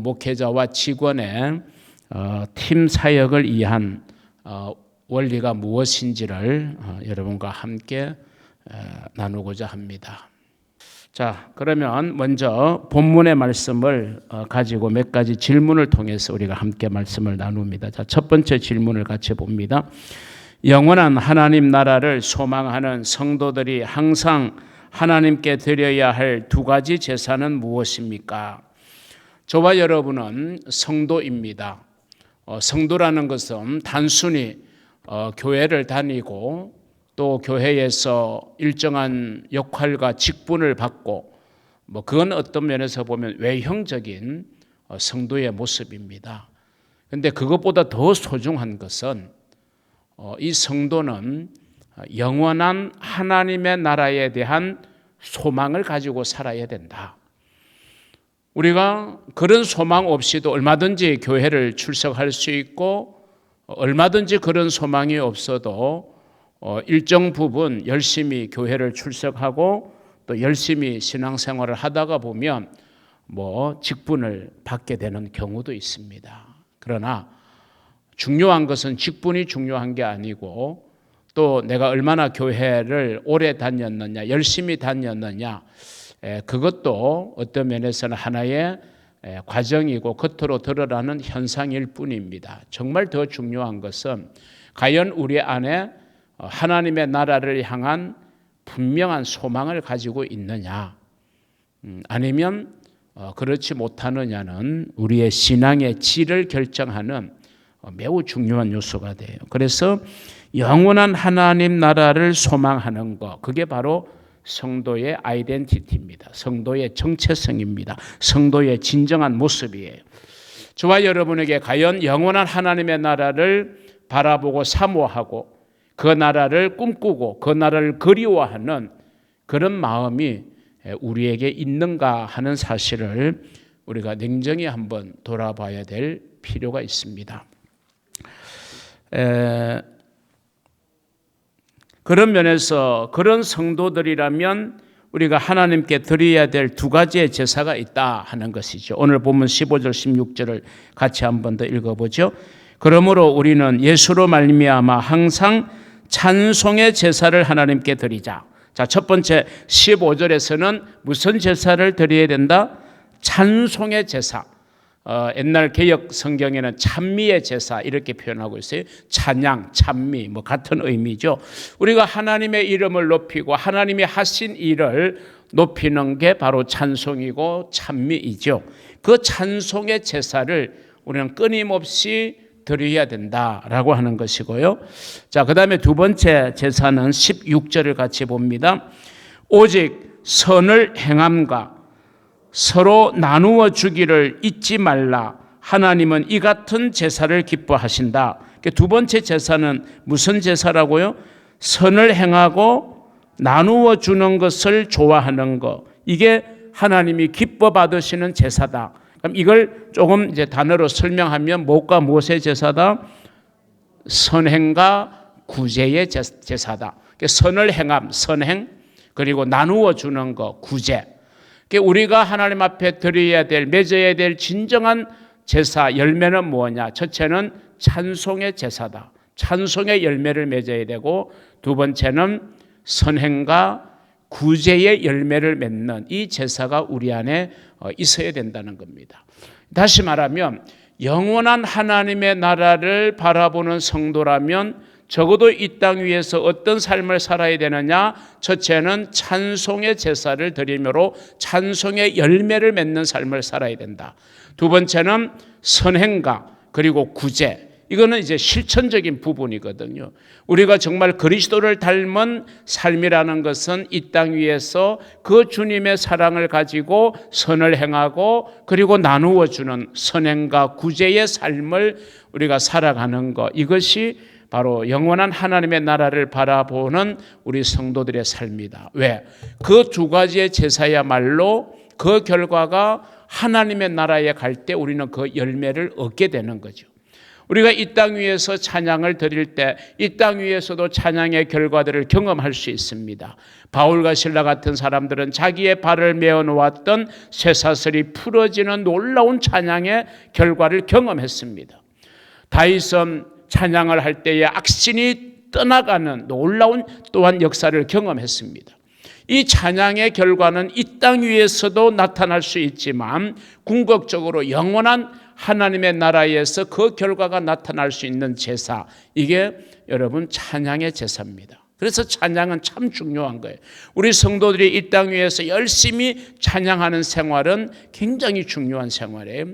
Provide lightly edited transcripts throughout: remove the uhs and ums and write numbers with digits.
목회자와 직원의 팀 사역을 위한 원리가 무엇인지를 여러분과 함께 나누고자 합니다. 자, 그러면 먼저 본문의 말씀을 가지고 몇 가지 질문을 통해서 우리가 함께 말씀을 나눕니다. 자, 첫 번째 질문을 같이 봅니다. 영원한 하나님 나라를 소망하는 성도들이 항상 하나님께 드려야 할 두 가지 제사는 무엇입니까? 저와 여러분은 성도입니다. 성도라는 것은 단순히 교회를 다니고 또 교회에서 일정한 역할과 직분을 받고 그건 어떤 면에서 보면 외형적인 성도의 모습입니다. 그런데 그것보다 더 소중한 것은 이 성도는 영원한 하나님의 나라에 대한 소망을 가지고 살아야 된다. 우리가 그런 소망 없이도 얼마든지 교회를 출석할 수 있고 얼마든지 그런 소망이 없어도 일정 부분 열심히 교회를 출석하고 또 열심히 신앙생활을 하다가 보면 직분을 받게 되는 경우도 있습니다. 그러나 중요한 것은 직분이 중요한 게 아니고 또 내가 얼마나 교회를 오래 다녔느냐, 열심히 다녔느냐, 그것도 어떤 면에서는 하나의 과정이고 겉으로 드러나는 현상일 뿐입니다. 정말 더 중요한 것은 과연 우리 안에 하나님의 나라를 향한 분명한 소망을 가지고 있느냐, 아니면 그렇지 못하느냐는 우리의 신앙의 질을 결정하는 매우 중요한 요소가 돼요. 그래서 영원한 하나님 나라를 소망하는 것, 그게 바로 성도의 아이덴티티입니다. 성도의 정체성입니다. 성도의 진정한 모습이에요. 저와 여러분에게 과연 영원한 하나님의 나라를 바라보고 사모하고 그 나라를 꿈꾸고 그 나라를 그리워하는 그런 마음이 우리에게 있는가 하는 사실을 우리가 냉정히 한번 돌아봐야 될 필요가 있습니다. 그런 면에서 그런 성도들이라면 우리가 하나님께 드려야 될 두 가지의 제사가 있다 하는 것이죠. 오늘 본문 15절 16절을 같이 한번 더 읽어보죠. 그러므로 우리는 예수로 말미암아 항상 찬송의 제사를 하나님께 드리자. 자, 첫 번째 15절에서는 무슨 제사를 드려야 된다? 찬송의 제사. 옛날 개역 성경에는 찬미의 제사 이렇게 표현하고 있어요. 찬양, 찬미 같은 의미죠. 우리가 하나님의 이름을 높이고 하나님이 하신 일을 높이는 게 바로 찬송이고 찬미이죠. 그 찬송의 제사를 우리는 끊임없이 드려야 된다라고 하는 것이고요. 자, 그다음에 두 번째 제사는 16절을 같이 봅니다. 오직 선을 행함과 서로 나누어 주기를 잊지 말라. 하나님은 이 같은 제사를 기뻐하신다. 두 번째 제사는 무슨 제사라고요? 선을 행하고 나누어 주는 것을 좋아하는 것. 이게 하나님이 기뻐 받으시는 제사다. 그럼 이걸 조금 이제 단어로 설명하면 무엇과 무엇의 제사다? 선행과 구제의 제사다. 선을 행함, 선행, 그리고 나누어 주는 것, 구제. 우리가 하나님 앞에 드려야 될, 맺어야 될 진정한 제사 열매는 뭐냐? 첫째는 찬송의 제사다. 찬송의 열매를 맺어야 되고, 두 번째는 선행과 구제의 열매를 맺는 이 제사가 우리 안에 있어야 된다는 겁니다. 다시 말하면 영원한 하나님의 나라를 바라보는 성도라면 적어도 이 땅 위에서 어떤 삶을 살아야 되느냐? 첫째는 찬송의 제사를 드리므로 찬송의 열매를 맺는 삶을 살아야 된다. 두 번째는 선행과 그리고 구제. 이거는 이제 실천적인 부분이거든요. 우리가 정말 그리스도를 닮은 삶이라는 것은 이 땅 위에서 그 주님의 사랑을 가지고 선을 행하고 그리고 나누어 주는 선행과 구제의 삶을 우리가 살아가는 것. 이것이 바로 영원한 하나님의 나라를 바라보는 우리 성도들의 삶이다. 왜? 그 두 가지의 제사야말로 그 결과가 하나님의 나라에 갈 때 우리는 그 열매를 얻게 되는 거죠. 우리가 이 땅 위에서 찬양을 드릴 때 이 땅 위에서도 찬양의 결과들을 경험할 수 있습니다. 바울과 신라 같은 사람들은 자기의 발을 메어 놓았던 쇠사슬이 풀어지는 놀라운 찬양의 결과를 경험했습니다. 다윗은 찬양을 할 때에 악신이 떠나가는 놀라운 또한 역사를 경험했습니다. 이 찬양의 결과는 이 땅 위에서도 나타날 수 있지만 궁극적으로 영원한 하나님의 나라에서 그 결과가 나타날 수 있는 제사, 이게 여러분 찬양의 제사입니다. 그래서 찬양은 참 중요한 거예요. 우리 성도들이 이 땅 위에서 열심히 찬양하는 생활은 굉장히 중요한 생활이에요.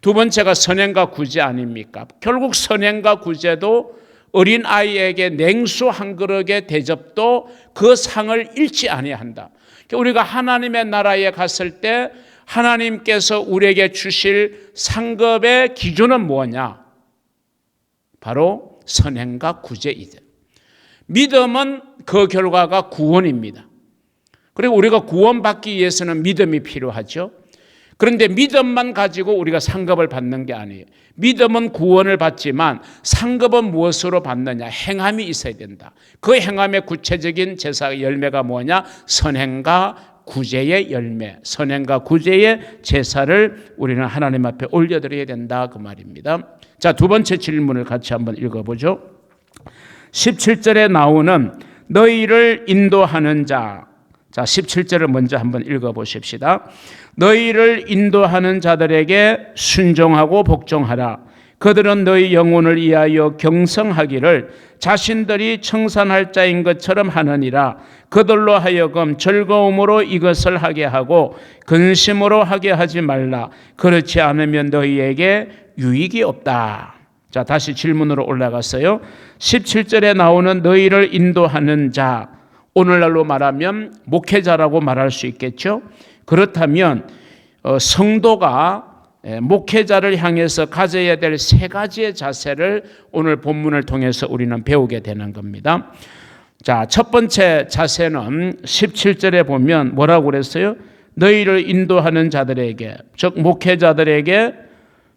두 번째가 선행과 구제 아닙니까? 결국 선행과 구제도 어린 아이에게 냉수 한 그릇의 대접도 그 상을 잃지 아니한다. 우리가 하나님의 나라에 갔을 때 하나님께서 우리에게 주실 상급의 기준은 뭐냐? 바로 선행과 구제이다. 믿음은 그 결과가 구원입니다. 그리고 우리가 구원받기 위해서는 믿음이 필요하죠. 그런데 믿음만 가지고 우리가 상급을 받는 게 아니에요. 믿음은 구원을 받지만 상급은 무엇으로 받느냐? 행함이 있어야 된다. 그 행함의 구체적인 제사의 열매가 뭐냐? 선행과 구제의 열매, 선행과 구제의 제사를 우리는 하나님 앞에 올려드려야 된다, 그 말입니다. 자, 두 번째 질문을 같이 한번 읽어보죠. 17절에 나오는 너희를 인도하는 자, 자 17절을 먼저 한번 읽어보십시다. 너희를 인도하는 자들에게 순종하고 복종하라. 그들은 너희 영혼을 위하여 경성하기를 자신들이 청산할 자인 것처럼 하느니라. 그들로 하여금 즐거움으로 이것을 하게 하고 근심으로 하게 하지 말라. 그렇지 않으면 너희에게 유익이 없다. 자, 다시 질문으로 올라갔어요. 17절에 나오는 너희를 인도하는 자, 오늘날로 말하면 목회자라고 말할 수 있겠죠. 그렇다면 성도가 목회자를 향해서 가져야 될 세 가지의 자세를 오늘 본문을 통해서 우리는 배우게 되는 겁니다. 자, 첫 번째 자세는 17절에 보면 뭐라고 그랬어요? 너희를 인도하는 자들에게, 즉 목회자들에게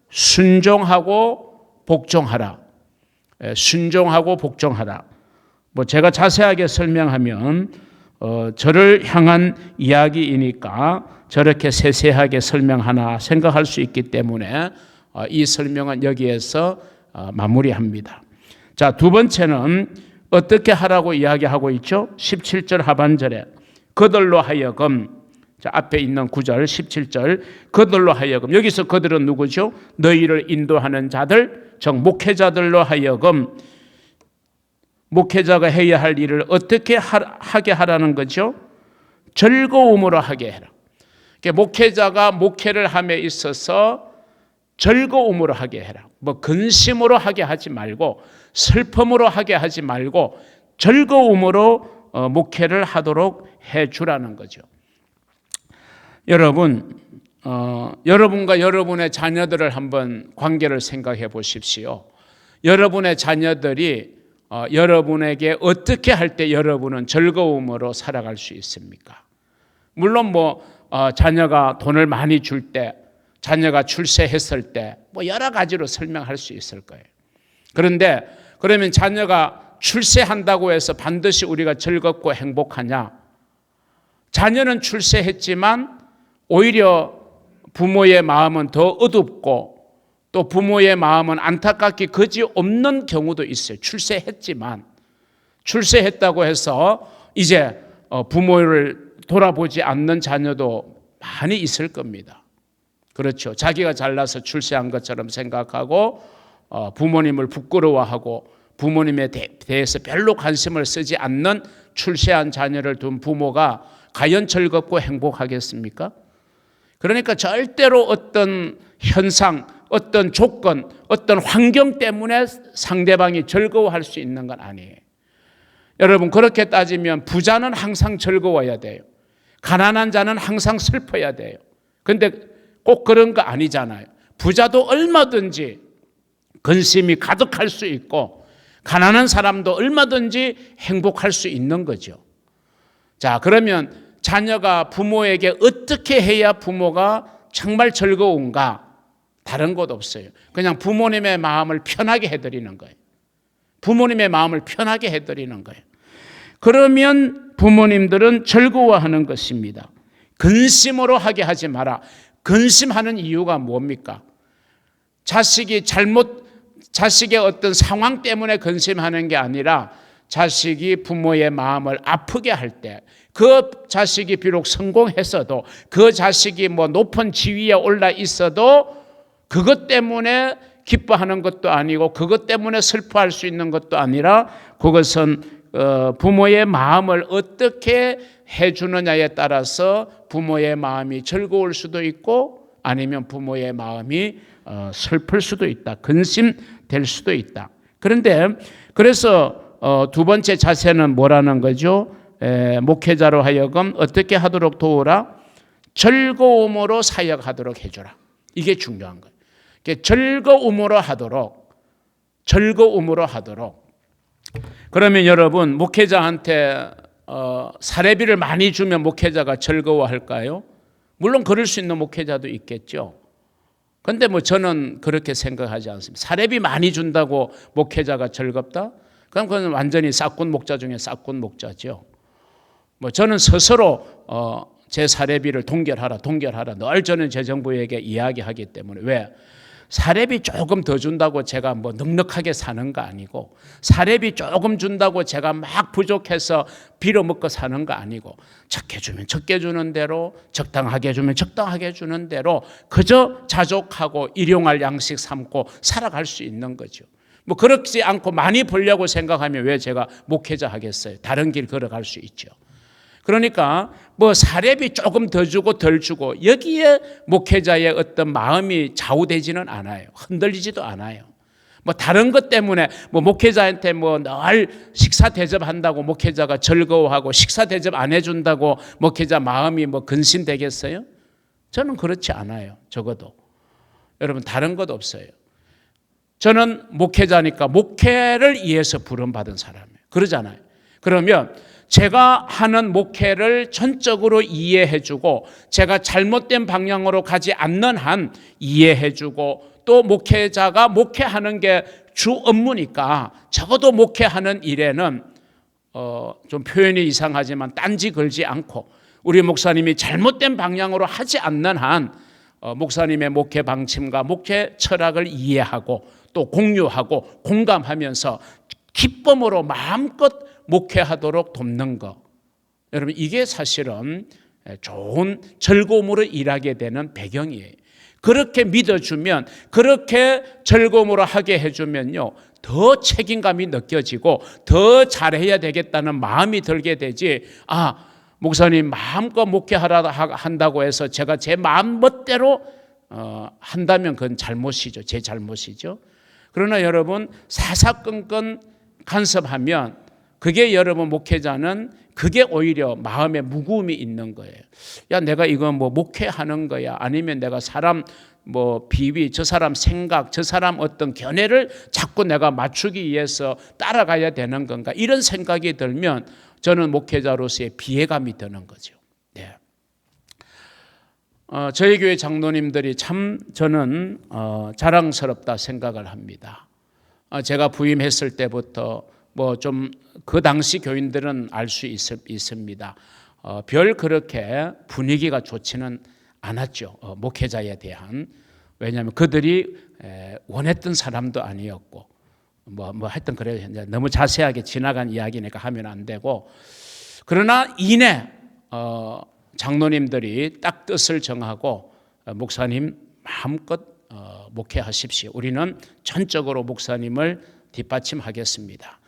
순종하고 복종하라. 순종하고 복종하라. 뭐 제가 자세하게 설명하면 저를 향한 이야기이니까 저렇게 세세하게 설명하나 생각할 수 있기 때문에 이 설명은 여기에서 마무리합니다. 자, 두 번째는 어떻게 하라고 이야기하고 있죠? 17절 하반절에 그들로 하여금, 자, 앞에 있는 9절 17절 그들로 하여금, 여기서 그들은 누구죠? 너희를 인도하는 자들, 즉 목회자들로 하여금 목회자가 해야 할 일을 어떻게 하게 하라는 거죠? 즐거움으로 하게 해라. 목회자가 목회를 함에 있어서 즐거움으로 하게 해라. 뭐 근심으로 하게 하지 말고 슬픔으로 하게 하지 말고 즐거움으로 목회를 하도록 해주라는 거죠. 여러분, 여러분과 여러분의 자녀들을 한번 관계를 생각해 보십시오. 여러분의 자녀들이 여러분에게 어떻게 할 때 여러분은 즐거움으로 살아갈 수 있습니까? 물론 자녀가 돈을 많이 줄 때, 자녀가 출세했을 때 여러 가지로 설명할 수 있을 거예요. 그런데 그러면 자녀가 출세한다고 해서 반드시 우리가 즐겁고 행복하냐? 자녀는 출세했지만 오히려 부모의 마음은 더 어둡고 또 부모의 마음은 안타깝게 그지없는 경우도 있어요. 출세했다고 해서 이제 부모를 돌아보지 않는 자녀도 많이 있을 겁니다. 그렇죠. 자기가 잘나서 출세한 것처럼 생각하고 부모님을 부끄러워하고 부모님에 대해서 별로 관심을 쓰지 않는 출세한 자녀를 둔 부모가 과연 즐겁고 행복하겠습니까? 그러니까 절대로 어떤 현상, 어떤 조건, 어떤 환경 때문에 상대방이 즐거워할 수 있는 건 아니에요. 여러분, 그렇게 따지면 부자는 항상 즐거워야 돼요. 가난한 자는 항상 슬퍼야 돼요. 그런데 꼭 그런 거 아니잖아요. 부자도 얼마든지 근심이 가득할 수 있고 가난한 사람도 얼마든지 행복할 수 있는 거죠. 자, 그러면 자녀가 부모에게 어떻게 해야 부모가 정말 즐거운가? 다른 것 없어요. 그냥 부모님의 마음을 편하게 해드리는 거예요. 부모님의 마음을 편하게 해드리는 거예요. 그러면 부모님들은 즐거워하는 것입니다. 근심으로 하게 하지 마라. 근심하는 이유가 뭡니까? 자식의 어떤 상황 때문에 근심하는 게 아니라 자식이 부모의 마음을 아프게 할 때, 그 자식이 비록 성공했어도, 그 자식이 높은 지위에 올라 있어도 그것 때문에 기뻐하는 것도 아니고 그것 때문에 슬퍼할 수 있는 것도 아니라, 그것은 부모의 마음을 어떻게 해주느냐에 따라서 부모의 마음이 즐거울 수도 있고 아니면 부모의 마음이 슬플 수도 있다. 근심될 수도 있다. 그래서 두 번째 자세는 뭐라는 거죠? 목회자로 하여금 어떻게 하도록 도우라? 즐거움으로 사역하도록 해주라. 이게 중요한 거예요. 즐거움으로 하도록. 그러면 여러분, 목회자한테 사례비를 많이 주면 목회자가 즐거워할까요? 물론 그럴 수 있는 목회자도 있겠죠. 그런데 저는 그렇게 생각하지 않습니다. 사례비 많이 준다고 목회자가 즐겁다? 그럼 그건 완전히 싹군 목자 중에 싹군 목자죠. 저는 스스로 제 사례비를 동결하라 늘 저는 재정부에게 이야기하기 때문에. 왜? 사례비 조금 더 준다고 제가 넉넉하게 사는 거 아니고, 사례비 조금 준다고 제가 막 부족해서 빌어먹고 사는 거 아니고, 적게 주면 적게 주는 대로, 적당하게 주면 적당하게 주는 대로 그저 자족하고 일용할 양식 삼고 살아갈 수 있는 거죠. 그렇지 않고 많이 벌려고 생각하면 왜 제가 목회자 하겠어요? 다른 길 걸어갈 수 있죠. 그러니까 사례비 조금 더 주고 덜 주고 여기에 목회자의 어떤 마음이 좌우되지는 않아요. 흔들리지도 않아요. 다른 것 때문에 목회자한테 늘 식사 대접한다고 목회자가 즐거워하고 식사 대접 안 해준다고 목회자 마음이 근심되겠어요? 저는 그렇지 않아요. 적어도 여러분, 다른 것 없어요. 저는 목회자니까 목회를 위해서 부름받은 사람이에요. 그러잖아요. 그러면 제가 하는 목회를 전적으로 이해해주고, 제가 잘못된 방향으로 가지 않는 한 이해해주고, 또 목회자가 목회하는 게 주 업무니까 적어도 목회하는 일에는 좀 표현이 이상하지만 딴지 걸지 않고, 우리 목사님이 잘못된 방향으로 하지 않는 한 목사님의 목회 방침과 목회 철학을 이해하고 또 공유하고 공감하면서 기쁨으로 마음껏 목회하도록 돕는 것. 여러분, 이게 사실은 좋은 즐거움으로 일하게 되는 배경이에요. 그렇게 믿어주면, 그렇게 즐거움으로 하게 해주면요, 더 책임감이 느껴지고 더 잘해야 되겠다는 마음이 들게 되지. 목사님 마음껏 목회하라 한다고 해서 제가 제 마음 멋대로 한다면 그건 잘못이죠. 제 잘못이죠. 그러나 여러분, 사사건건 간섭하면 그게 여러분 목회자는 그게 오히려 마음에 무거움이 있는 거예요. 야, 내가 이거 목회하는 거야, 아니면 내가 사람 비위, 저 사람 생각, 저 사람 어떤 견해를 자꾸 내가 맞추기 위해서 따라가야 되는 건가, 이런 생각이 들면 저는 목회자로서의 비애감이 드는 거죠. 네. 저희 교회 장로님들이 참 저는 자랑스럽다 생각을 합니다. 제가 부임했을 때부터 좀 그 당시 교인들은 알 수 있습니다. 별 그렇게 분위기가 좋지는 않았죠. 목회자에 대한. 왜냐하면 그들이 원했던 사람도 아니었고, 하여튼 그래요. 너무 자세하게 지나간 이야기니까 하면 안 되고. 그러나 이내 장로님들이 딱 뜻을 정하고, 목사님 마음껏 목회하십시오. 우리는 전적으로 목사님을 뒷받침하겠습니다.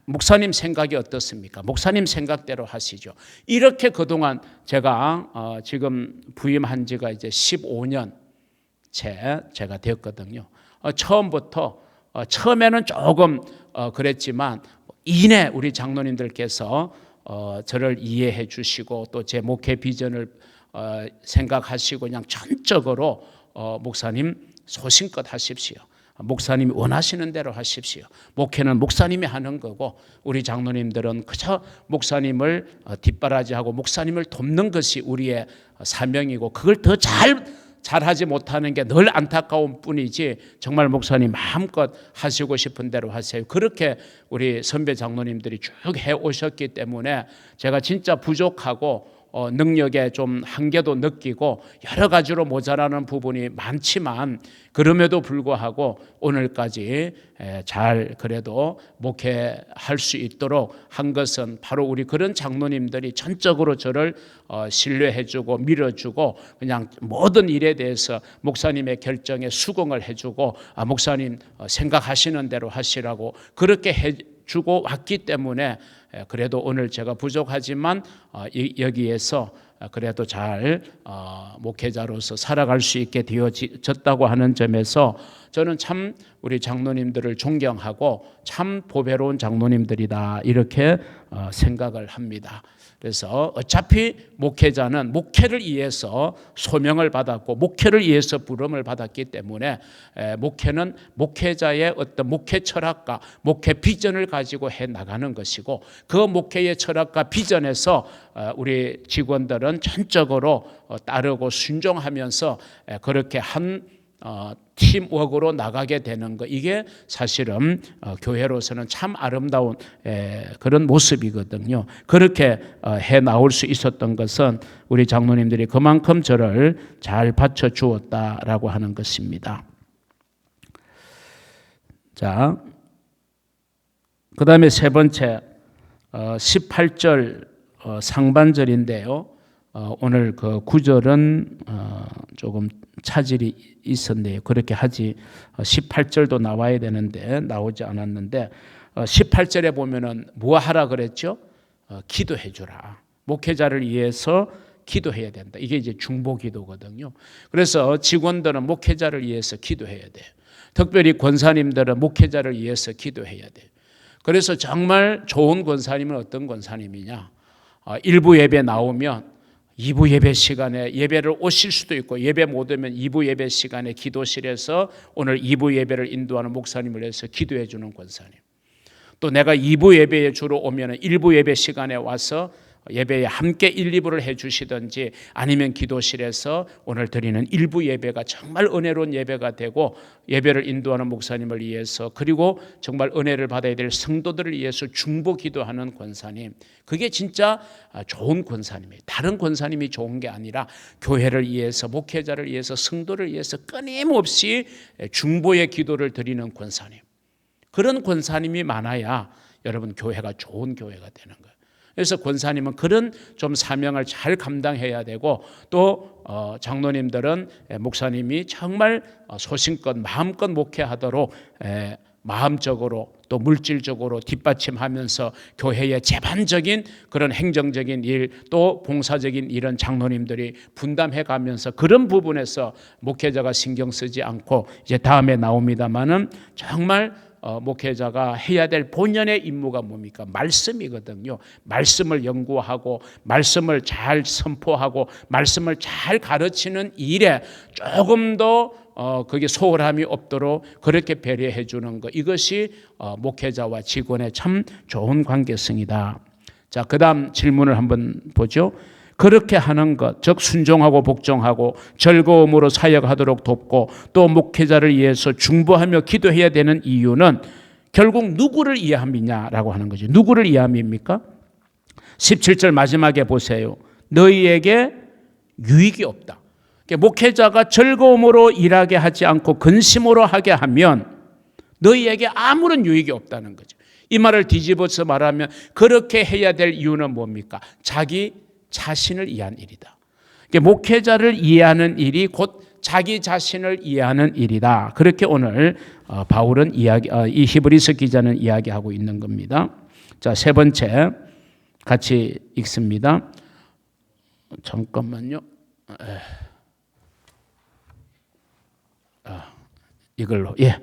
목사님 생각이 어떻습니까? 목사님 생각대로 하시죠. 이렇게 그동안 제가 지금 부임한 지가 이제 15년째 제가 되었거든요. 처음에는 조금 그랬지만 이내 우리 장로님들께서 저를 이해해 주시고 또 제 목회 비전을 생각하시고 그냥 전적으로 목사님 소신껏 하십시오. 목사님이 원하시는 대로 하십시오. 목회는 목사님이 하는 거고 우리 장로님들은 그저 목사님을 뒷바라지하고 목사님을 돕는 것이 우리의 사명이고 그걸 더 잘 잘하지 못하는 게 늘 안타까운 뿐이지 정말 목사님 마음껏 하시고 싶은 대로 하세요. 그렇게 우리 선배 장로님들이 쭉 해오셨기 때문에 제가 진짜 부족하고 능력에 좀 한계도 느끼고 여러 가지로 모자라는 부분이 많지만 그럼에도 불구하고 오늘까지 잘 그래도 목회할 수 있도록 한 것은 바로 우리 그런 장로님들이 전적으로 저를 신뢰해주고 밀어주고 그냥 모든 일에 대해서 목사님의 결정에 수긍을 해주고 목사님 생각하시는 대로 하시라고 그렇게 해주고 왔기 때문에 그래도 오늘 제가 부족하지만 여기에서 그래도 잘 목회자로서 살아갈 수 있게 되어졌다고 하는 점에서 저는 참 우리 장로님들을 존경하고 참 보배로운 장로님들이다 이렇게 생각을 합니다. 그래서 어차피 목회자는 목회를 위해서 소명을 받았고 목회를 위해서 부름을 받았기 때문에 목회는 목회자의 어떤 목회 철학과 목회 비전을 가지고 해 나가는 것이고 그 목회의 철학과 비전에서 우리 직원들은 전적으로 따르고 순종하면서 그렇게 한 팀워크로 나가게 되는 것, 이게 사실은 교회로서는 참 아름다운 그런 모습이거든요. 그렇게 해 나올 수 있었던 것은 우리 장로님들이 그만큼 저를 잘 받쳐 주었다라고 하는 것입니다. 자, 그 다음에 세 번째 18절 상반절인데요. 오늘 그 구절은 조금 차질이 있었네요. 그렇게 하지 18절도 나와야 되는데 나오지 않았는데 18절에 보면은 뭐 하라 그랬죠? 기도해 주라. 목회자를 위해서 기도해야 된다. 이게 이제 중보기도거든요. 그래서 직원들은 목회자를 위해서 기도해야 돼요. 특별히 권사님들은 목회자를 위해서 기도해야 돼요. 그래서 정말 좋은 권사님은 어떤 권사님이냐? 일부 예배 나오면 2부 예배 시간에 예배를 오실 수도 있고 예배 못 오면 2부 예배 시간에 기도실에서 오늘 2부 예배를 인도하는 목사님을 해서 기도해 주는 권사님. 또 내가 2부 예배에 주로 오면 1부 예배 시간에 와서 예배에 함께 1, 2부를 해 주시든지 아니면 기도실에서 오늘 드리는 1부 예배가 정말 은혜로운 예배가 되고 예배를 인도하는 목사님을 위해서 그리고 정말 은혜를 받아야 될 성도들을 위해서 중보 기도하는 권사님, 그게 진짜 좋은 권사님이에요. 다른 권사님이 좋은 게 아니라 교회를 위해서 목회자를 위해서 성도를 위해서 끊임없이 중보의 기도를 드리는 권사님, 그런 권사님이 많아야 여러분 교회가 좋은 교회가 되는 거예요. 그래서 권사님은 그런 좀 사명을 잘 감당해야 되고 또 장로님들은 목사님이 정말 소신껏 마음껏 목회하도록 마음적으로 또 물질적으로 뒷받침하면서 교회의 제반적인 그런 행정적인 일 또 봉사적인 일은 장로님들이 분담해 가면서 그런 부분에서 목회자가 신경 쓰지 않고 이제 다음에 나옵니다마는 정말 목회자가 해야 될 본연의 임무가 뭡니까? 말씀이거든요. 말씀을 연구하고 말씀을 잘 선포하고 말씀을 잘 가르치는 일에 조금 더 그게 소홀함이 없도록 그렇게 배려해 주는 것, 이것이 목회자와 직원의 참 좋은 관계성이다. 자, 그 다음 질문을 한번 보죠. 그렇게 하는 것, 즉 순종하고 복종하고 즐거움으로 사역하도록 돕고 또 목회자를 위해서 중보하며 기도해야 되는 이유는 결국 누구를 이해함이냐라고 하는 거죠. 누구를 이해함입니까? 17절 마지막에 보세요. 너희에게 유익이 없다. 목회자가 즐거움으로 일하게 하지 않고 근심으로 하게 하면 너희에게 아무런 유익이 없다는 거죠. 이 말을 뒤집어서 말하면 그렇게 해야 될 이유는 뭡니까? 자기 자신을 이해한 일이다. 목회자를 이해하는 일이 곧 자기 자신을 이해하는 일이다. 그렇게 오늘 바울은 이 히브리서 기자는 이야기하고 있는 겁니다. 자, 세 번째 같이 읽습니다. 잠깐만요. 이걸로. 예.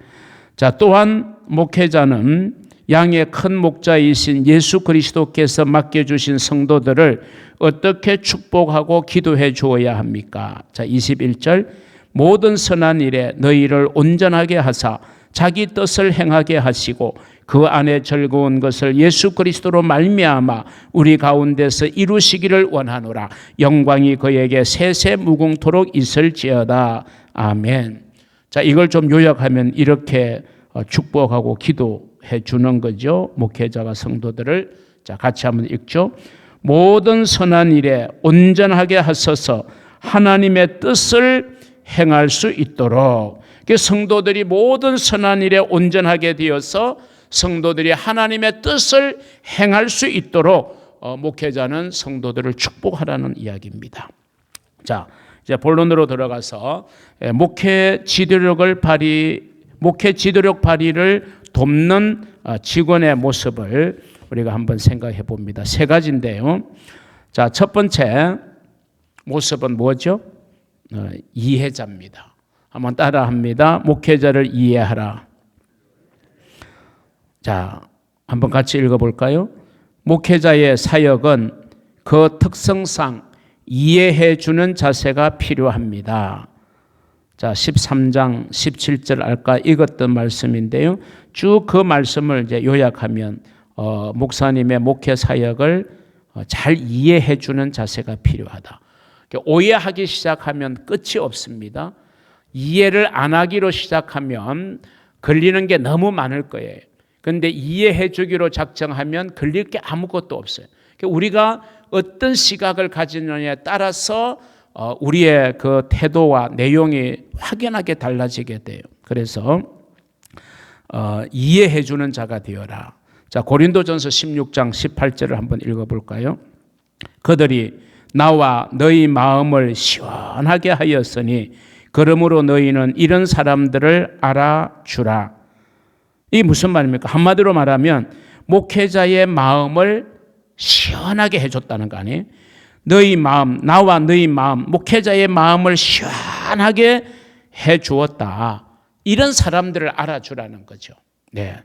자, 또한 목회자는 양의 큰 목자이신 예수 그리스도께서 맡겨주신 성도들을 어떻게 축복하고 기도해 주어야 합니까? 자, 21절 모든 선한 일에 너희를 온전하게 하사 자기 뜻을 행하게 하시고 그 안에 즐거운 것을 예수 그리스도로 말미암아 우리 가운데서 이루시기를 원하노라. 영광이 그에게 세세 무궁토록 있을지어다. 아멘. 자, 이걸 좀 요약하면 이렇게 축복하고 기도해 주는 거죠. 목회자가 성도들을. 자, 같이 한번 읽죠. 모든 선한 일에 온전하게 하소서. 하나님의 뜻을 행할 수 있도록. 성도들이 모든 선한 일에 온전하게 되어서 성도들이 하나님의 뜻을 행할 수 있도록 목회자는 성도들을 축복하라는 이야기입니다. 자, 이제 본론으로 들어가서 목회 지도력 발휘를 돕는 직원의 모습을 우리가 한번 생각해 봅니다. 세 가지인데요. 자, 첫 번째 모습은 뭐죠? 이해자입니다. 한번 따라합니다. 목회자를 이해하라. 자, 한번 같이 읽어볼까요? 목회자의 사역은 그 특성상 이해해 주는 자세가 필요합니다. 자, 13장 17절 아까 읽었던 말씀인데요. 쭉 그 말씀을 이제 요약하면 목사님의 목회 사역을 잘 이해해 주는 자세가 필요하다. 오해하기 시작하면 끝이 없습니다. 이해를 안 하기로 시작하면 걸리는 게 너무 많을 거예요. 그런데 이해해 주기로 작정하면 걸릴 게 아무것도 없어요. 우리가 어떤 시각을 가지느냐에 따라서 우리의 그 태도와 내용이 확연하게 달라지게 돼요. 그래서 이해해 주는 자가 되어라. 자, 고린도전서 16장 18절을 한번 읽어볼까요? 그들이 나와 너희 마음을 시원하게 하였으니 그러므로 너희는 이런 사람들을 알아주라. 이게 무슨 말입니까? 한마디로 말하면 목회자의 마음을 시원하게 해줬다는 거 아니에요? 너희 마음, 나와 너희 마음, 목회자의 마음을 시원하게 해주었다. 이런 사람들을 알아주라는 거죠. 네.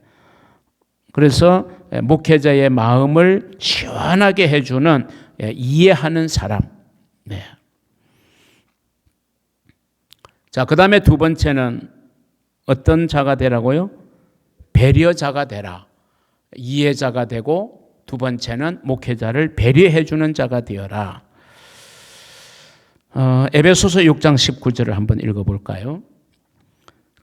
그래서 목회자의 마음을 시원하게 해주는 이해하는 사람. 네. 자, 그 다음에 두 번째는 어떤 자가 되라고요? 배려자가 되라. 이해자가 되고 두 번째는 목회자를 배려해 주는 자가 되어라. 에베소서 6장 19절을 한번 읽어볼까요?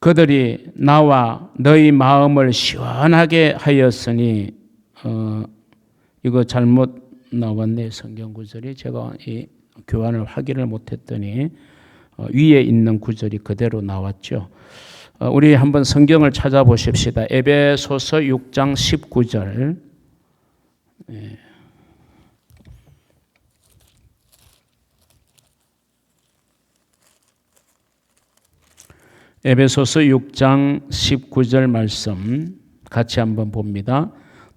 그들이 나와 너희 마음을 시원하게 하였으니 이거 잘못 나왔네. 성경 구절이 제가 이 교환을 확인을 못했더니 위에 있는 구절이 그대로 나왔죠. 우리 한번 성경을 찾아보십시다. 에베소서 6장 19절. 에베소서 6장 19절 말씀 같이 한번 봅니다.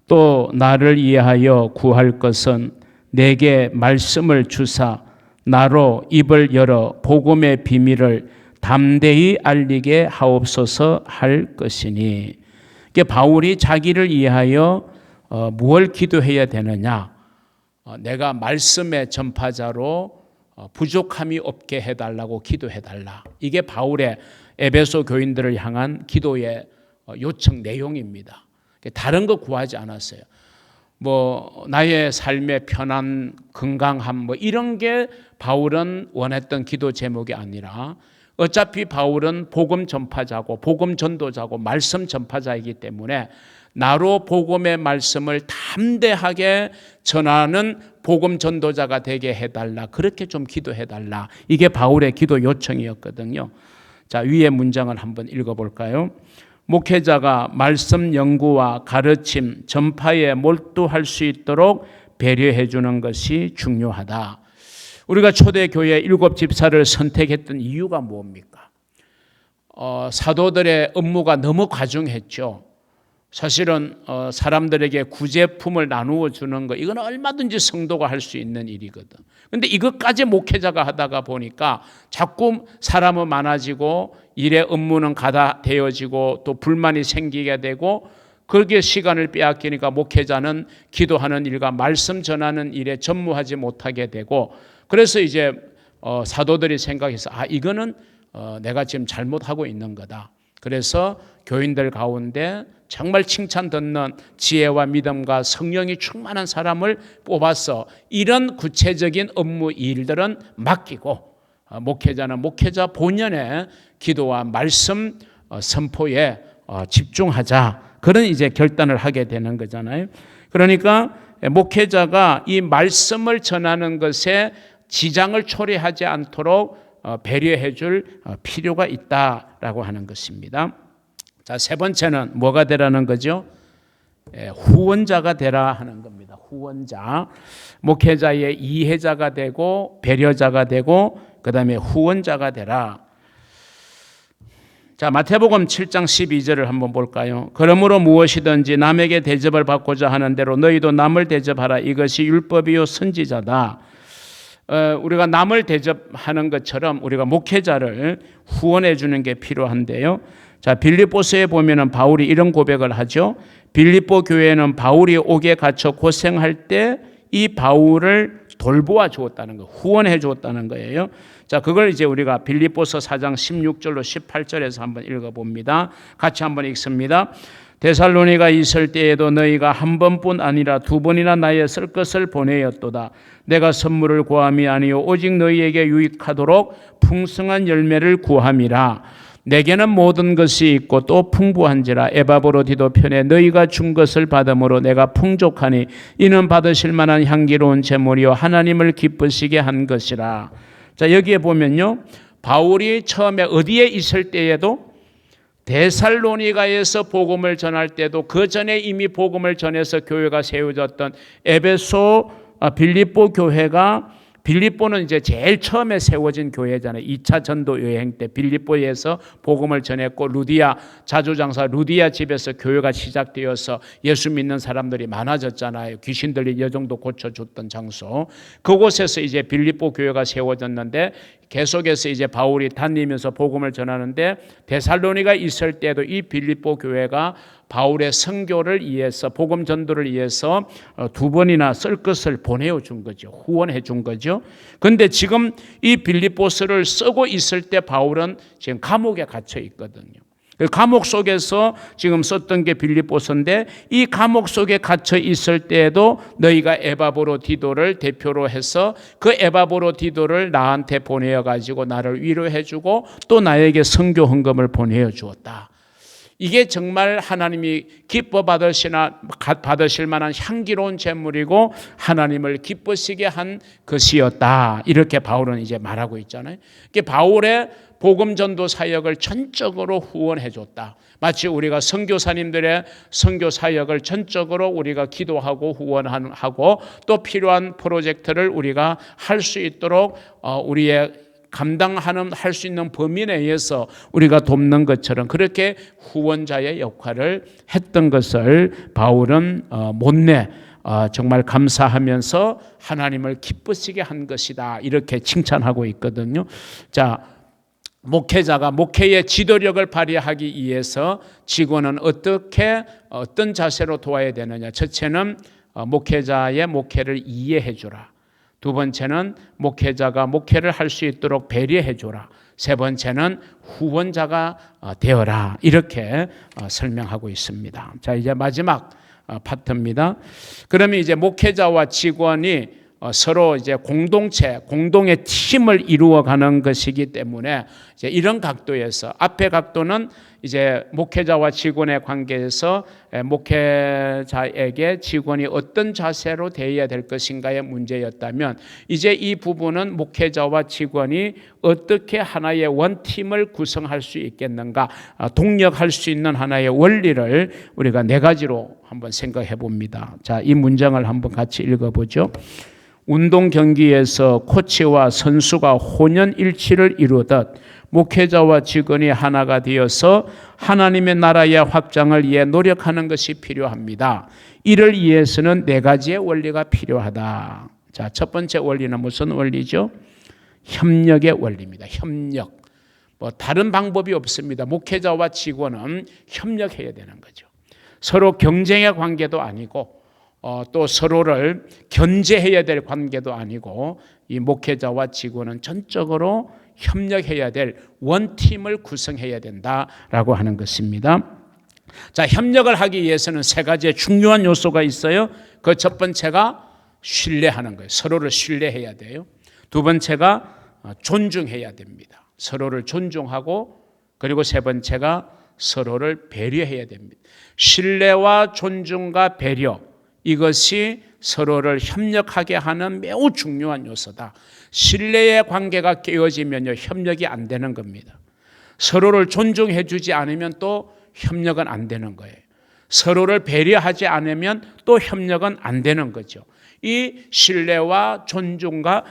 또 나를 이해하여 구할 것은 내게 말씀을 주사 나로 입을 열어 복음의 비밀을 담대히 알리게 하옵소서 할 것이니. 바울이 자기를 이해하여 무엇을 기도해야 되느냐? 내가 말씀의 전파자로 부족함이 없게 해달라고 기도해달라. 이게 바울의 에베소 교인들을 향한 기도의 요청 내용입니다. 다른 거 구하지 않았어요. 뭐 나의 삶의 편안, 건강함 뭐 이런 게 바울은 원했던 기도 제목이 아니라 어차피 바울은 복음 전파자고 복음 전도자고 말씀 전파자이기 때문에 나로 복음의 말씀을 담대하게 전하는 복음 전도자가 되게 해달라. 그렇게 좀 기도해달라. 이게 바울의 기도 요청이었거든요. 자, 위의 문장을 한번 읽어볼까요? 목회자가 말씀 연구와 가르침, 전파에 몰두할 수 있도록 배려해 주는 것이 중요하다. 우리가 초대교회 7 집사를 선택했던 이유가 뭡니까? 사도들의 업무가 너무 과중했죠. 사실은 사람들에게 구제품을 나누어 주는 거 이건 얼마든지 성도가 할 수 있는 일이거든. 그런데 이것까지 목회자가 하다가 보니까 자꾸 사람은 많아지고 일의 업무는 가다되어지고 또 불만이 생기게 되고 그렇게 시간을 빼앗기니까 목회자는 기도하는 일과 말씀 전하는 일에 전무하지 못하게 되고 그래서 이제 사도들이 생각해서 이거는 내가 지금 잘못하고 있는 거다. 그래서 교인들 가운데 정말 칭찬 듣는 지혜와 믿음과 성령이 충만한 사람을 뽑아서 이런 구체적인 업무 일들은 맡기고, 목회자는 목회자 본연의 기도와 말씀 선포에 집중하자, 그런 이제 결단을 하게 되는 거잖아요. 그러니까 목회자가 이 말씀을 전하는 것에 지장을 초래하지 않도록 배려해 줄 필요가 있다라고 하는 것입니다. 자, 세 번째는 뭐가 되라는 거죠? 후원자가 되라 하는 겁니다. 후원자. 목회자의 이해자가 되고 배려자가 되고 그다음에 후원자가 되라. 자, 마태복음 7장 12절을 한번 볼까요? 그러므로 무엇이든지 남에게 대접을 받고자 하는 대로 너희도 남을 대접하라. 이것이 율법이요 선지자다. 우리가 남을 대접하는 것처럼 우리가 목회자를 후원해 주는 게 필요한데요. 자, 빌립보서에 보면은 바울이 이런 고백을 하죠. 빌립보 교회는 바울이 옥에 갇혀 고생할 때 이 바울을 돌보아 주었다는 거, 후원해 주었다는 거예요. 자, 그걸 이제 우리가 빌립보서 4장 16절로 18절에서 한번 읽어봅니다. 같이 한번 읽습니다. 데살로니가 있을 때에도 너희가 한 번뿐 아니라 두 번이나 나의 쓸 것을 보내었도다. 내가 선물을 구함이 아니요 오직 너희에게 유익하도록 풍성한 열매를 구함이라. 내게는 모든 것이 있고 또 풍부한지라. 에바브로디도 편에 너희가 준 것을 받음으로 내가 풍족하니 이는 받으실 만한 향기로운 제물이요 하나님을 기쁘시게 한 것이라. 자, 여기에 보면요, 바울이 처음에 어디에 있을 때에도, 데살로니가에서 복음을 전할 때도, 그 전에 이미 복음을 전해서 교회가 세워졌던 에베소, 빌립보 교회가, 빌립보는 이제 제일 처음에 세워진 교회잖아요. 2차 전도 여행 때 빌립보에서 복음을 전했고, 루디아 자주장사 루디아 집에서 교회가 시작되어서 예수 믿는 사람들이 많아졌잖아요. 귀신 들린 여종도 고쳐줬던 장소. 그곳에서 이제 빌립보 교회가 세워졌는데, 계속해서 이제 바울이 다니면서 복음을 전하는데, 데살로니가 있을 때도 이 빌립보 교회가 바울의 선교를 위해서, 복음 전도를 위해서 두 번이나 쓸 것을 보내어 준 거죠. 후원해 준 거죠. 그런데 지금 이 빌립보서를 쓰고 있을 때 바울은 지금 감옥에 갇혀 있거든요. 그 감옥 속에서 지금 썼던 게 빌립보서인데, 이 감옥 속에 갇혀 있을 때에도 너희가 에바브로디도를 대표로 해서 그 에바브로디도를 나한테 보내어 가지고 나를 위로해 주고 또 나에게 선교 헌금을 보내어 주었다. 이게 정말 하나님이 기뻐 받으실 만한 향기로운 제물이고 하나님을 기쁘시게 한 것이었다. 이렇게 바울은 이제 말하고 있잖아요. 바울의 복음 전도 사역을 전적으로 후원해 줬다. 마치 우리가 선교사님들의 선교 사역을 전적으로 우리가 기도하고 후원하고 또 필요한 프로젝트를 우리가 할 수 있도록 우리의 감당하는 할 수 있는 범위 내에서 우리가 돕는 것처럼 그렇게 후원자의 역할을 했던 것을 바울은 못내 정말 감사하면서 하나님을 기쁘시게 한 것이다, 이렇게 칭찬하고 있거든요. 자, 목회자가 목회의 지도력을 발휘하기 위해서 직원은 어떤 자세로 도와야 되느냐. 첫째는 목회자의 목회를 이해해 주라. 두 번째는 목회자가 목회를 할 수 있도록 배려해 주라. 세 번째는 후원자가 되어라. 이렇게 설명하고 있습니다. 자, 이제 마지막 파트입니다. 그러면 이제 목회자와 직원이 서로 이제 공동의 팀을 이루어가는 것이기 때문에 이제 이런 각도에서, 앞의 각도는 이제 목회자와 직원의 관계에서 목회자에게 직원이 어떤 자세로 대해야 될 것인가의 문제였다면, 이제 이 부분은 목회자와 직원이 어떻게 하나의 원팀을 구성할 수 있겠는가, 동력할 수 있는 하나의 원리를 우리가 네 가지로 한번 생각해 봅니다. 자, 이 문장을 한번 같이 읽어보죠. 운동 경기에서 코치와 선수가 혼연일치를 이루듯 목회자와 직원이 하나가 되어서 하나님의 나라의 확장을 위해 노력하는 것이 필요합니다. 이를 위해서는 네 가지의 원리가 필요하다. 자, 첫 번째 원리는 무슨 원리죠? 협력의 원리입니다. 협력. 다른 방법이 없습니다. 목회자와 직원은 협력해야 되는 거죠. 서로 경쟁의 관계도 아니고 또 서로를 견제해야 될 관계도 아니고 이 목회자와 직원은 전적으로 협력해야 될 원팀을 구성해야 된다라고 하는 것입니다. 자, 협력을 하기 위해서는 세 가지의 중요한 요소가 있어요. 그 첫 번째가 신뢰하는 거예요. 서로를 신뢰해야 돼요. 두 번째가 존중해야 됩니다. 서로를 존중하고, 그리고 세 번째가 서로를 배려해야 됩니다. 신뢰와 존중과 배려, 이것이 서로를 협력하게 하는 매우 중요한 요소다. 신뢰의 관계가 깨어지면요, 협력이 안 되는 겁니다. 서로를 존중해 주지 않으면 또 협력은 안 되는 거예요. 서로를 배려하지 않으면 또 협력은 안 되는 거죠. 이 신뢰와 존중과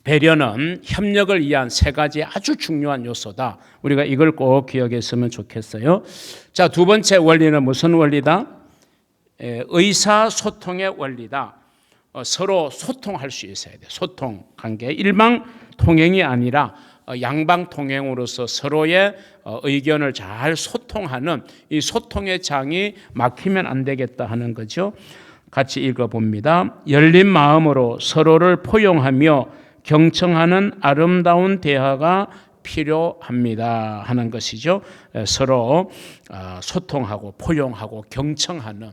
배려는 협력을 위한 세 가지 아주 중요한 요소다. 우리가 이걸 꼭 기억했으면 좋겠어요. 자, 두 번째 원리는 무슨 원리다? 의사소통의 원리다. 서로 소통할 수 있어야 돼. 소통 관계, 일방 통행이 아니라 양방 통행으로서 서로의 의견을 잘 소통하는 이 소통의 장이 막히면 안 되겠다 하는 거죠. 같이 읽어봅니다. 열린 마음으로 서로를 포용하며 경청하는 아름다운 대화가 필요합니다 하는 것이죠. 서로 소통하고 포용하고 경청하는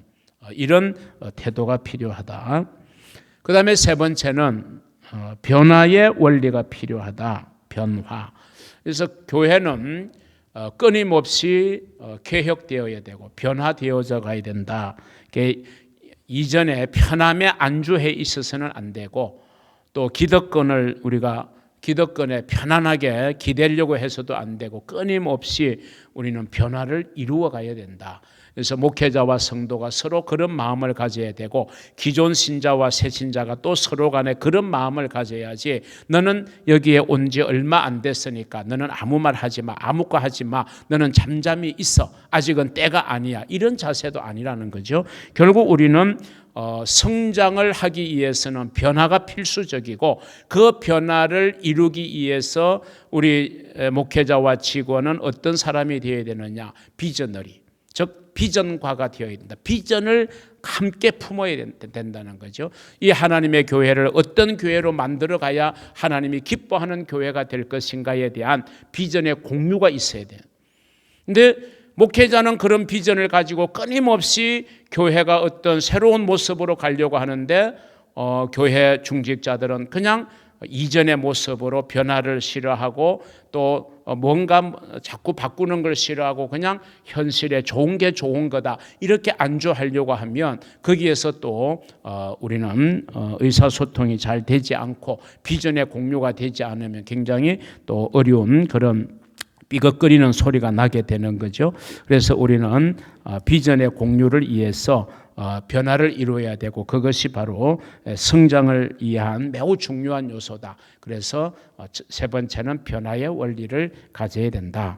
이런 태도가 필요하다. 그 다음에 세 번째는 변화의 원리가 필요하다. 변화. 그래서 교회는 끊임없이 개혁되어야 되고 변화되어져 가야 된다. 이전에 편함에 안주해 있어서는 안 되고, 또 기득권에 편안하게 기대려고 해서도 안 되고, 끊임없이 우리는 변화를 이루어 가야 된다. 그래서 목회자와 성도가 서로 그런 마음을 가져야 되고, 기존 신자와 새 신자가 또 서로 간에 그런 마음을 가져야지, 너는 여기에 온 지 얼마 안 됐으니까 너는 아무 말 하지 마, 아무거 하지 마, 너는 잠잠히 있어, 아직은 때가 아니야, 이런 자세도 아니라는 거죠. 결국 우리는 성장을 하기 위해서는 변화가 필수적이고, 그 변화를 이루기 위해서 우리 목회자와 직원은 어떤 사람이 되어야 되느냐? 비저너리, 즉 비전과가 되어야 된다. 비전을 함께 품어야 된다는 거죠. 이 하나님의 교회를 어떤 교회로 만들어 가야 하나님이 기뻐하는 교회가 될 것인가에 대한 비전의 공유가 있어야 돼요. 근데 목회자는 그런 비전을 가지고 끊임없이 교회가 어떤 새로운 모습으로 가려고 하는데, 교회 중직자들은 그냥 이전의 모습으로 변화를 싫어하고, 또 뭔가 자꾸 바꾸는 걸 싫어하고, 그냥 현실에 좋은 게 좋은 거다 이렇게 안주하려고 하면, 거기에서 또 우리는 의사소통이 잘 되지 않고 비전의 공유가 되지 않으면 굉장히 또 어려운 그런 삐걱거리는 소리가 나게 되는 거죠. 그래서 우리는 비전의 공유를 위해서 변화를 이루어야 되고, 그것이 바로 성장을 위한 매우 중요한 요소다. 그래서 세 번째는 변화의 원리를 가져야 된다.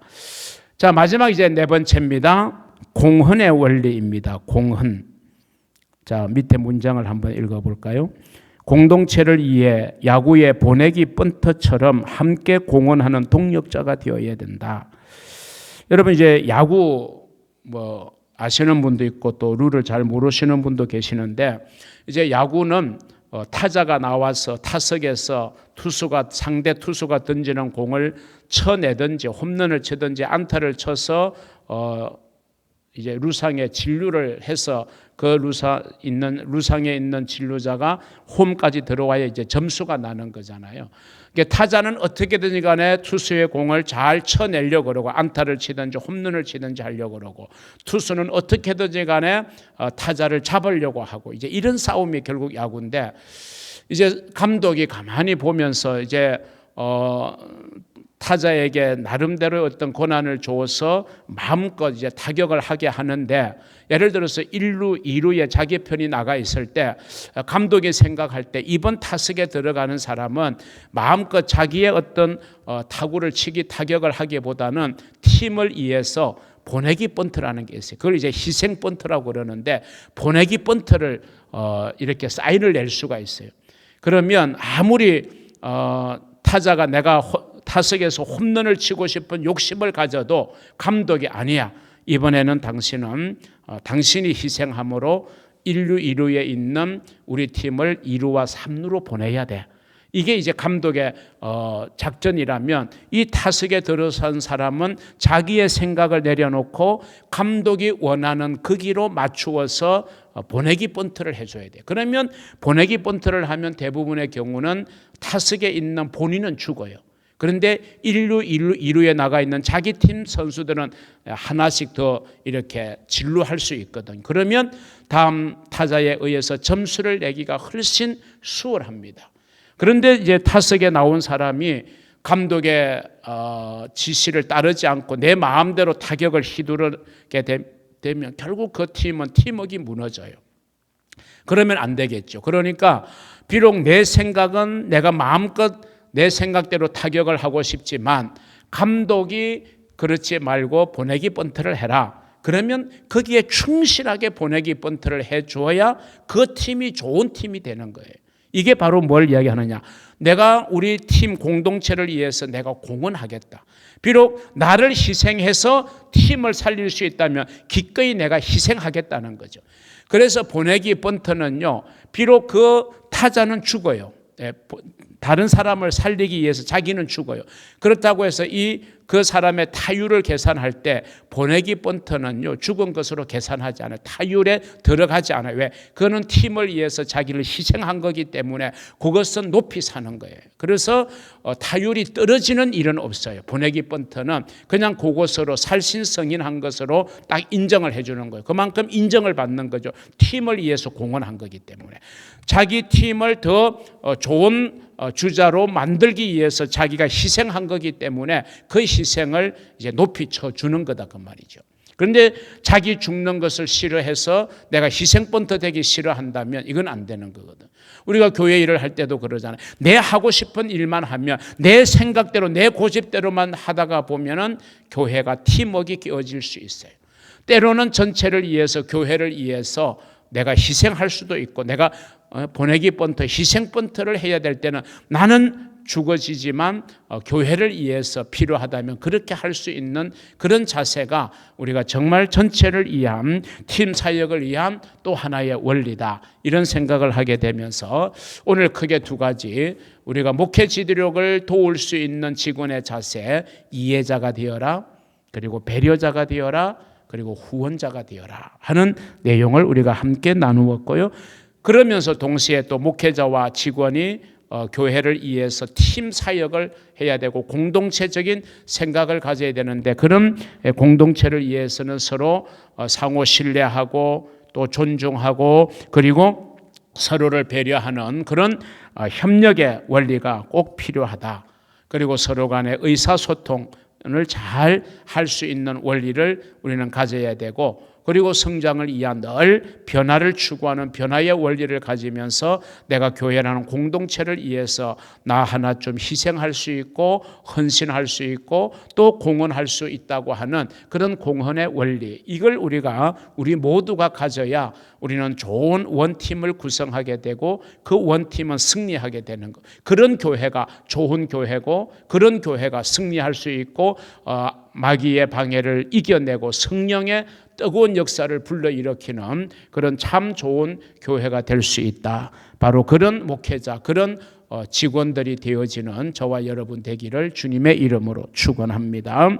자, 마지막 이제 네 번째입니다. 공헌의 원리입니다. 공헌. 자, 밑에 문장을 한번 읽어볼까요? 공동체를 위해 야구의 보내기 번트처럼 함께 공헌하는 동력자가 되어야 된다. 여러분, 이제 야구 아시는 분도 있고 또 룰을 잘 모르시는 분도 계시는데, 이제 야구는 타자가 나와서 타석에서 상대 투수가 던지는 공을 쳐내든지 홈런을 치든지 안타를 쳐서 이제 루상에 진루를 해서 그 루상에 있는 진루자가 홈까지 들어와야 이제 점수가 나는 거잖아요. 그러니까 타자는 어떻게든 간에 투수의 공을 잘 쳐내려고 그러고, 안타를 치든지 홈런을 치든지 하려고 그러고, 투수는 어떻게든 간에 타자를 잡으려고 하고, 이제 이런 싸움이 결국 야구인데, 이제 감독이 가만히 보면서 이제 타자에게 나름대로 어떤 권한을 줘서 마음껏 이제 타격을 하게 하는데, 예를 들어서 1루, 2루에 자기 편이 나가 있을 때 감독이 생각할 때 이번 타석에 들어가는 사람은 마음껏 자기의 어떤 타구를 치기, 타격을 하기보다는 팀을 위해서 보내기 번트라는 게 있어요. 그걸 이제 희생 번트라고 그러는데, 보내기 번트를 이렇게 사인을 낼 수가 있어요. 그러면 아무리 타자가 내가 타석에서 홈런을 치고 싶은 욕심을 가져도 감독이 아니야, 이번에는 당신은 당신이 희생함으로 1루, 2루에 있는 우리 팀을 2루와 3루로 보내야 돼. 이게 이제 감독의 작전이라면 이 타석에 들어선 사람은 자기의 생각을 내려놓고 감독이 원하는 그 기로 맞추어서 보내기 번트를 해줘야 돼. 그러면 보내기 번트를 하면 대부분의 경우는 타석에 있는 본인은 죽어요. 그런데 1루, 2루에 나가 있는 자기 팀 선수들은 하나씩 더 이렇게 진루할 수 있거든. 그러면 다음 타자에 의해서 점수를 내기가 훨씬 수월합니다. 그런데 이제 타석에 나온 사람이 감독의 지시를 따르지 않고 내 마음대로 타격을 휘두르게 되면 결국 그 팀은 팀워크가 무너져요. 그러면 안 되겠죠. 그러니까 비록 내 생각은 내가 마음껏 내 생각대로 타격을 하고 싶지만 감독이 그렇지 말고 보내기 번트를 해라. 그러면 거기에 충실하게 보내기 번트를 해줘야 그 팀이 좋은 팀이 되는 거예요. 이게 바로 뭘 이야기하느냐. 내가 우리 팀 공동체를 위해서 내가 공헌하겠다. 비록 나를 희생해서 팀을 살릴 수 있다면 기꺼이 내가 희생하겠다는 거죠. 그래서 보내기 번트는요, 비록 그 타자는 죽어요. 다른 사람을 살리기 위해서 자기는 죽어요. 그렇다고 해서 그 사람의 타율을 계산할 때 보내기 번트는요, 죽은 것으로 계산하지 않아요. 타율에 들어가지 않아요. 왜? 그거는 팀을 위해서 자기를 희생한 거기 때문에 그것은 높이 사는 거예요. 그래서 타율이 떨어지는 일은 없어요. 보내기 번트는 그냥 그것으로 살신성인한 것으로 딱 인정을 해주는 거예요. 그만큼 인정을 받는 거죠. 팀을 위해서 공헌한 거기 때문에. 자기 팀을 더 좋은 주자로 만들기 위해서 자기가 희생한 거기 때문에 그 희생을 이제 높이 쳐주는 거다 그 말이죠. 그런데 자기 죽는 것을 싫어해서 내가 희생 번트 되기 싫어한다면 이건 안 되는 거거든. 우리가 교회 일을 할 때도 그러잖아요. 내 하고 싶은 일만 하면 내 생각대로 내 고집대로만 하다가 보면은 교회가 팀워크가 깨어질 수 있어요. 때로는 전체를 위해서 교회를 위해서 내가 희생할 수도 있고 내가 보내기 번트, 희생 번트를 해야 될 때는 나는 죽어지지만 교회를 위해서 필요하다면 그렇게 할 수 있는 그런 자세가 우리가 정말 전체를 위한 팀 사역을 위한 또 하나의 원리다. 이런 생각을 하게 되면서 오늘 크게 두 가지 우리가 목회 지도력을 도울 수 있는 직원의 자세, 이해자가 되어라, 그리고 배려자가 되어라, 그리고 후원자가 되어라 하는 내용을 우리가 함께 나누었고요. 그러면서 동시에 또 목회자와 직원이 교회를 위해서 팀 사역을 해야 되고 공동체적인 생각을 가져야 되는데 그런 공동체를 위해서는 서로 상호 신뢰하고 또 존중하고 그리고 서로를 배려하는 그런 협력의 원리가 꼭 필요하다. 그리고 서로 간의 의사소통을 잘 할 수 있는 원리를 우리는 가져야 되고 그리고 성장을 위한 늘 변화를 추구하는 변화의 원리를 가지면서 내가 교회라는 공동체를 위해서 나 하나 좀 희생할 수 있고 헌신할 수 있고 또 공헌할 수 있다고 하는 그런 공헌의 원리, 이걸 우리 모두가 가져야 우리는 좋은 원팀을 구성하게 되고 그 원팀은 승리하게 되는 것. 그런 교회가 좋은 교회고 그런 교회가 승리할 수 있고 마귀의 방해를 이겨내고 성령의 뜨거운 역사를 불러일으키는 그런 참 좋은 교회가 될 수 있다. 바로 그런 목회자, 그런 직원들이 되어지는 저와 여러분 되기를 주님의 이름으로 축원합니다.